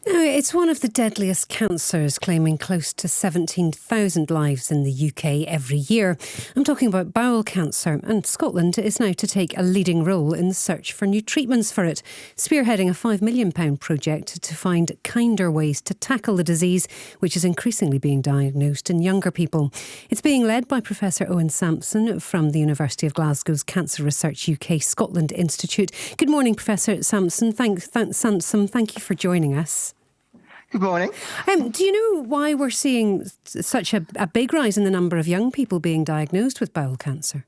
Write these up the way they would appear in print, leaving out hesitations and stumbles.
Now, it's one of the deadliest cancers, claiming close to 17,000 lives in the UK every year. I'm talking about bowel cancer, and Scotland is now to take a leading role in the search for new treatments for it, spearheading a £5 million project to find kinder ways to tackle the disease, which is increasingly being diagnosed in younger people. It's being led by Professor Owen Sansom from the University of Glasgow's Cancer Research UK Scotland Institute. Good morning, Professor Sansom. Sansom, thank you for joining us. Good morning. Do you know why we're seeing such a big rise in the number of young people being diagnosed with bowel cancer?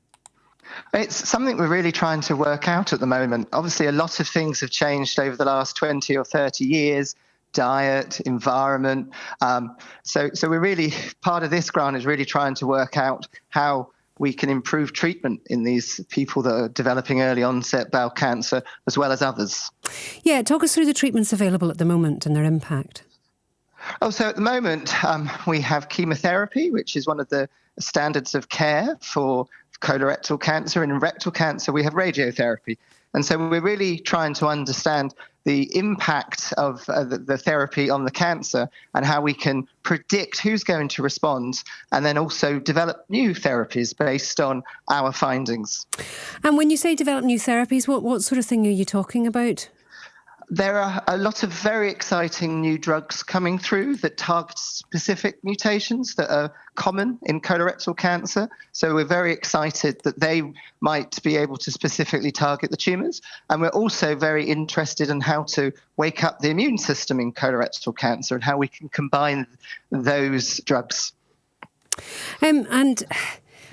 It's something we're really trying to work out at the moment. Obviously, a lot of things have changed over the last 20 or 30 years. Diet, environment. So we're really, part of this grant is really trying to work out how we can improve treatment in these people that are developing early onset bowel cancer, as well as others. Yeah, talk us through the treatments available at the moment and their impact. So at the moment, we have chemotherapy, which is one of the standards of care for colorectal cancer. And in rectal cancer, we have radiotherapy. And so we're really trying to understand the impact of the therapy on the cancer and how we can predict who's going to respond, and then also develop new therapies based on our findings. And when you say develop new therapies, what sort of thing are you talking about? There are a lot of very exciting new drugs coming through that target specific mutations that are common in colorectal cancer. So we're very excited that they might be able to specifically target the tumours. And we're also very interested in how to wake up the immune system in colorectal cancer and how we can combine those drugs. And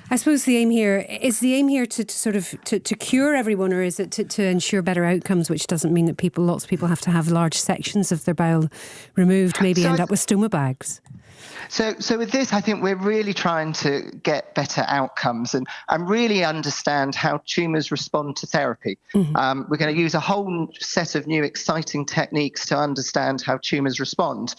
I suppose the aim here to cure everyone, or is it to ensure better outcomes, which doesn't mean that lots of people have to have large sections of their bowel removed, maybe end up with stoma bags? So with this, I think we're really trying to get better outcomes and really understand how tumours respond to therapy. Mm-hmm. We're going to use a whole set of new exciting techniques to understand how tumours respond,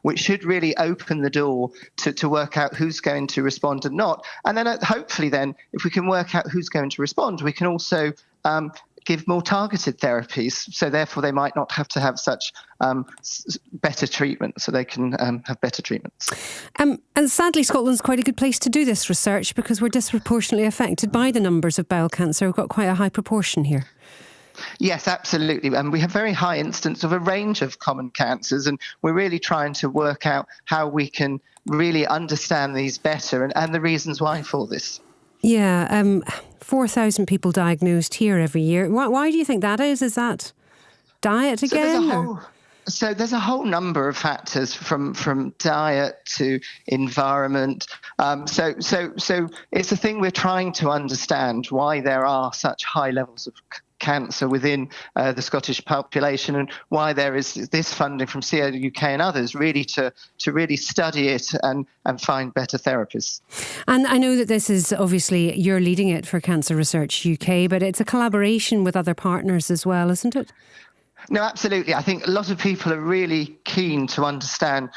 which should really open the door to work out who's going to respond and not. And then hopefully then, if we can work out who's going to respond, we can also give more targeted therapies, so therefore they might not have to have such better treatment, so they can have better treatments. And sadly, Scotland's quite a good place to do this research because we're disproportionately affected by the numbers of bowel cancer. We've got quite a high proportion here. Yes, absolutely. And we have very high incidence of a range of common cancers, and we're really trying to work out how we can really understand these better and the reasons why for this. Yeah, 4,000 people diagnosed here every year. Why do you think that is? Is that diet again? So there's a whole number of factors from diet to environment. So it's a thing we're trying to understand why there are such high levels of cancer within the Scottish population, and why there is this funding from CRC and others really to really study it and find better therapies. And I know that this is obviously, you're leading it for Cancer Research UK, but it's a collaboration with other partners as well, isn't it? No, absolutely. I think a lot of people are really keen to understand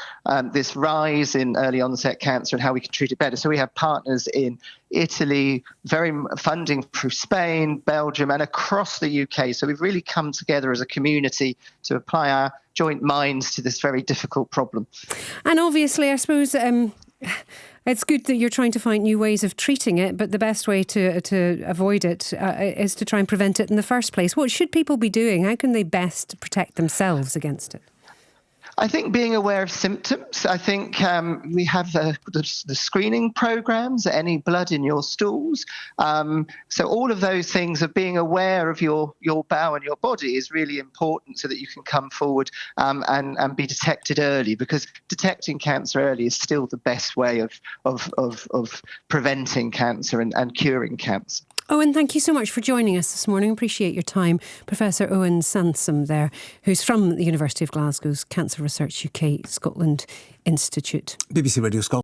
this rise in early onset cancer and how we can treat it better. So we have partners in Italy, funding through Spain, Belgium, and across the UK. So we've really come together as a community to apply our joint minds to this very difficult problem. And obviously, I suppose it's good that you're trying to find new ways of treating it, but the best way to avoid it is to try and prevent it in the first place. What should people be doing? How can they best protect themselves against it? I think being aware of symptoms. I think we have the screening programs, any blood in your stools. So all of those things of being aware of your bowel and your body is really important, so that you can come forward and be detected early, because detecting cancer early is still the best way of preventing cancer and curing cancer. Owen, thank you so much for joining us this morning. Appreciate your time. Professor Owen Sansom there, who's from the University of Glasgow's Cancer Research UK Scotland Institute. BBC Radio Scotland.